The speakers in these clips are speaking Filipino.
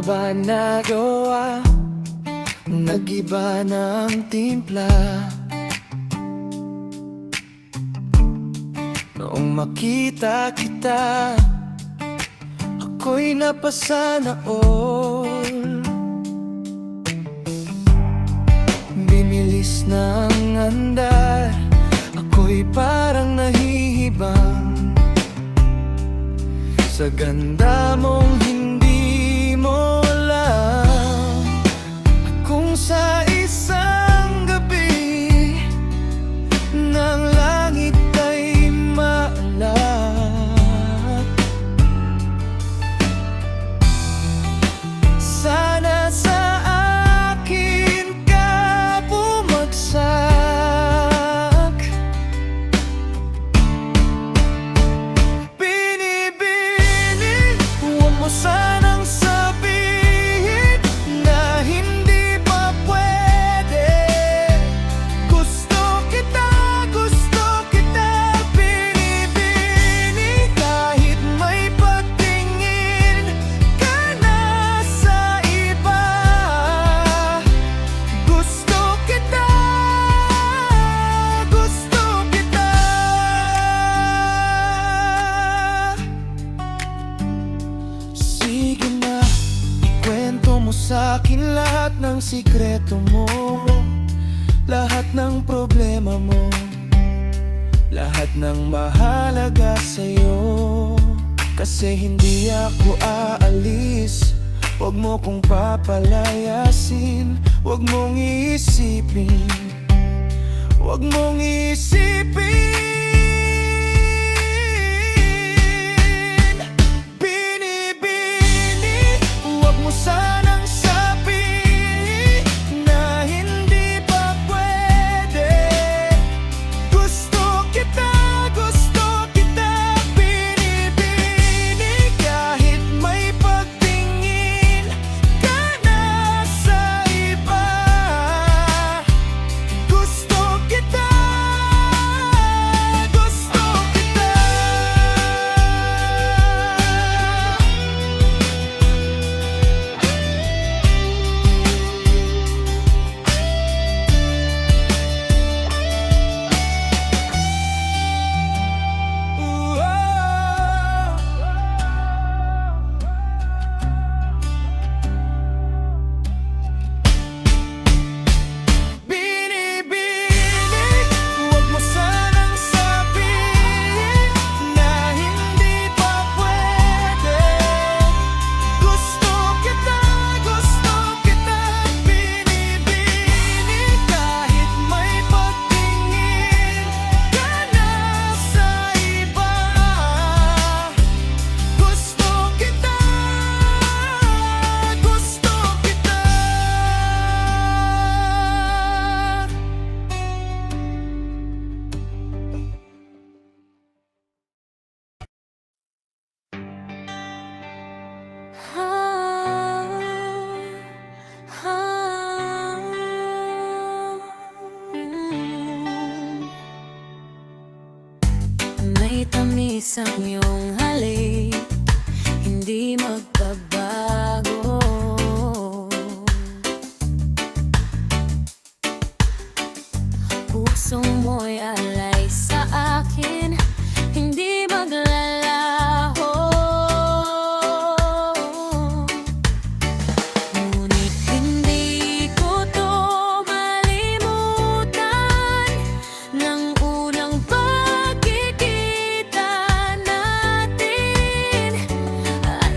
ba nagawa? Nag-iba ng timpla noong makita kita, ako'y napasana all. Bimilis ng andar, ako'y parang nahihibang sa ganda mong hindi mo alam. Kung sa isang gabi ng langit ay maalat, sana sa akin ka bumagsak. Binibining, huwag mo sanang sabihin na hindi pa pwede. Gusto kita, binibining, kahit may pagtingin ka na sa iba. Gusto kita, Sige na, ikwento mo sa'kin lahat ng sikreto mo, lahat ng problema mo, lahat ng mahalaga sa'yo. Kasi hindi ako aalis, huwag mo kong papalayasin. Huwag mong iisipin, huwag mong iisipin. Binibining, huwag mo sanang sabihin na hindi pa pwede. Gusto kita, binibining, kahit may pagtingin ka na sa iba. Gusto kita, Binibining, huwag mo sanang sabihin na hindi pa pwede. Gusto kita, binibining, kahit may pagtingin ka na sa iba. Gusto kita, May tamis ang iyong halik, hindi magbabago. Puso mo'y alay sa akin, hindi maglalaho. Ngunit hindi ko to malimutan ng unang pagkikita natin. At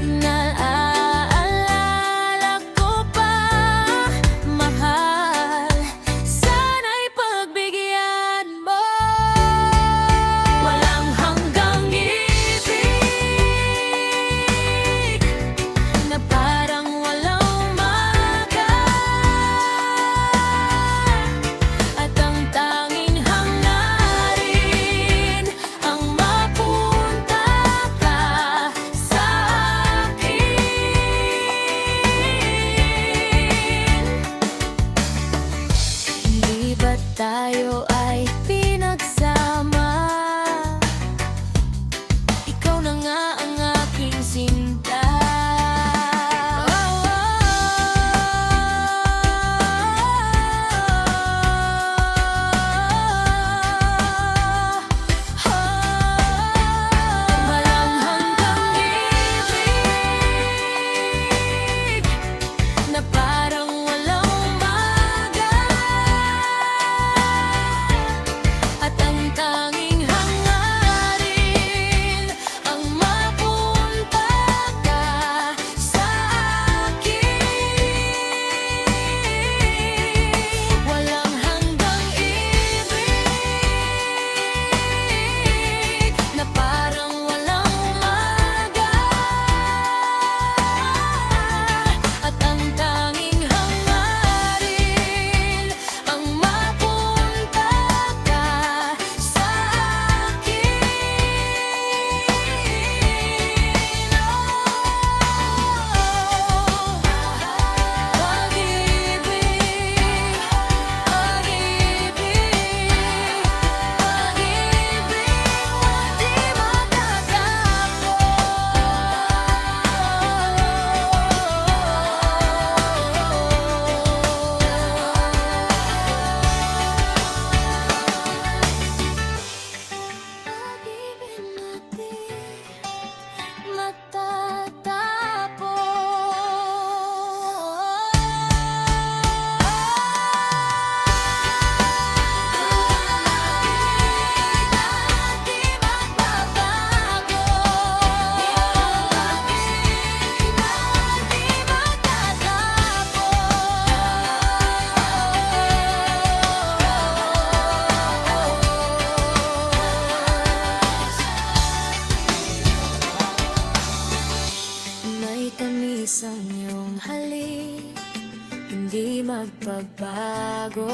magbabago.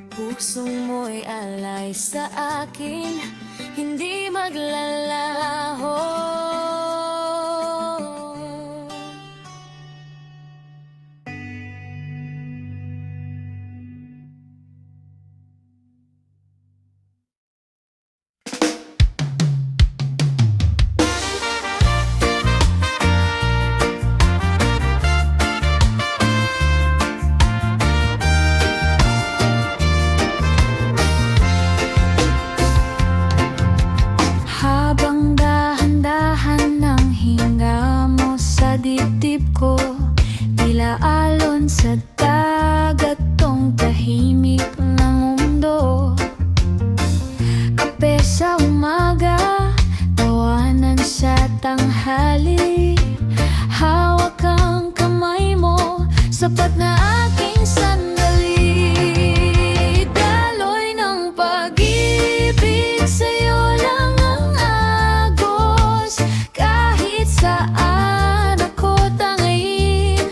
Pusong mo'y alay sa akin, hindi maglalaho. Habang dahan-dahan ng hinga mo sa dibdib ko, tila alon sa dagat tong tahimik na mundo. Kape sa umaga, tawanan sa tanghali, hawak ang kamay mo, sapat na aking sandali. Daloy ng pag-ibig, sa'yo lang ang agos. Kahit saan ako tangayin,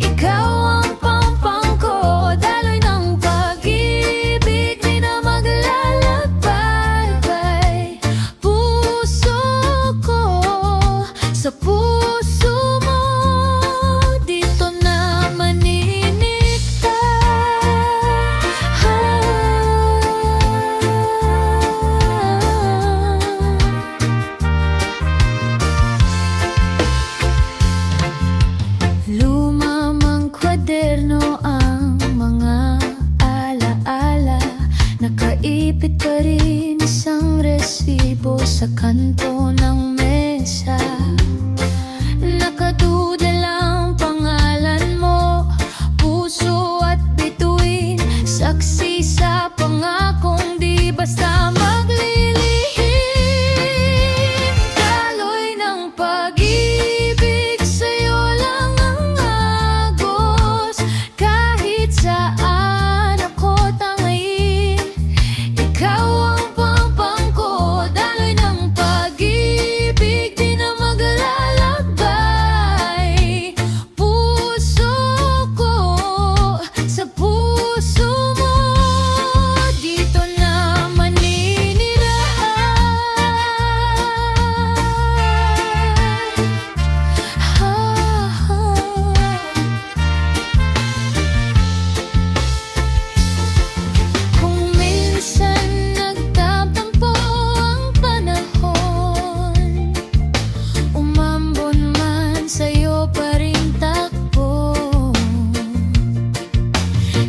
ikaw ang pampang ko. Daloy ng pag-ibig, di na maglalakbay. Puso ko sa puso mo, dito na maninikta. Lumamang kwaderno ang mga alaala, nakaipit pa rin isang resibo sa kanto ng mesa. Nakadudal ang pangalan mo, puso at bituin, saksi sa pangakong di basta maglilihim. Daloy ng pag-ibig, sa'yo lang ang agos. Kahit saan ako tangayin, ikaw ang pampang ko. Daloy ng pag-ibig, di na maglalakbay. Puso ko sa puso mo, dito na maninirahan. Kung minsan nagtatampo ang panahon, umambon man sa'yo pa rin takbo.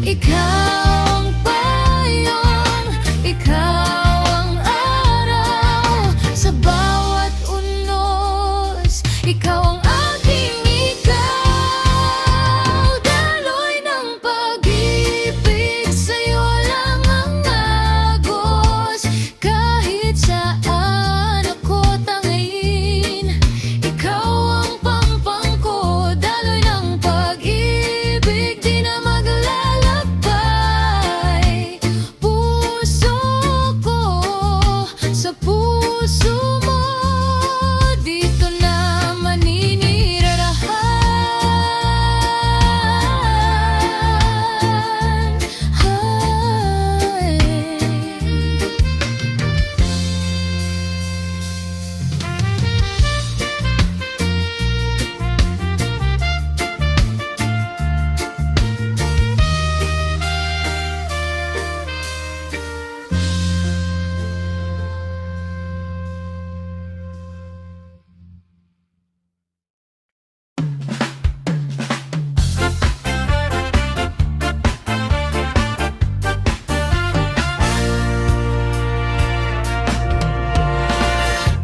Ikaw ang payong, ikaw ang araw, sa bawat unos, ikaw ang aking ikaw. Daloy ng pag-ibig, sa'yo lang ang agos. Kahit saan ako tangayin, ikaw ang pampang ko. Daloy ng pag-ibig, di na maglalakbay. Puso ko sa puso mo, dito na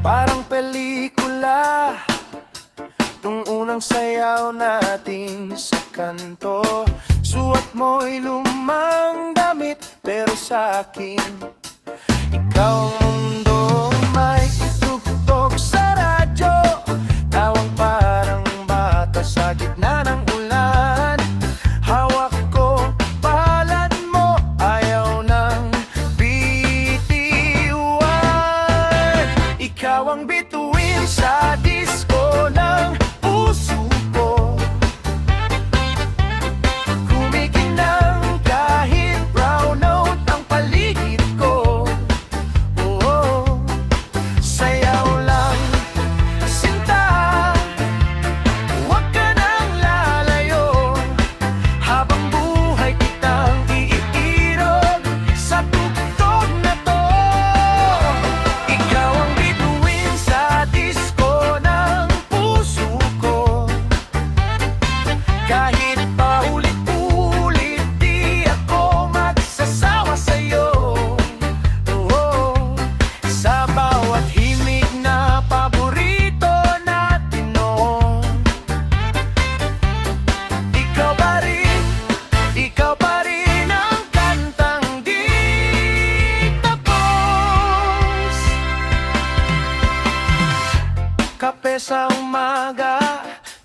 Parang pelikula, nung unang sayaw natin sa kanto. Suot mo'y lumang damit, pero sa akin ikaw ang mundong may itugtog sa radyo. Tawang parang bata sa gitna ng ulan. Hawak ko palad mo, ayaw nang bitiwan. Ikaw ang bituin sa disco ng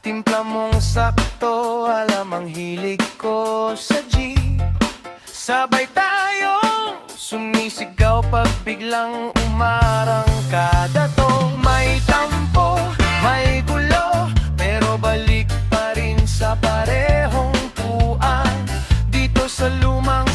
Timpla mong sakto, alam ang hilig ko sa G. Sabay tayong sumisigaw pag biglang umarangkada to. May tampo, may gulo, pero balik pa rin sa parehong puan. Dito sa lumang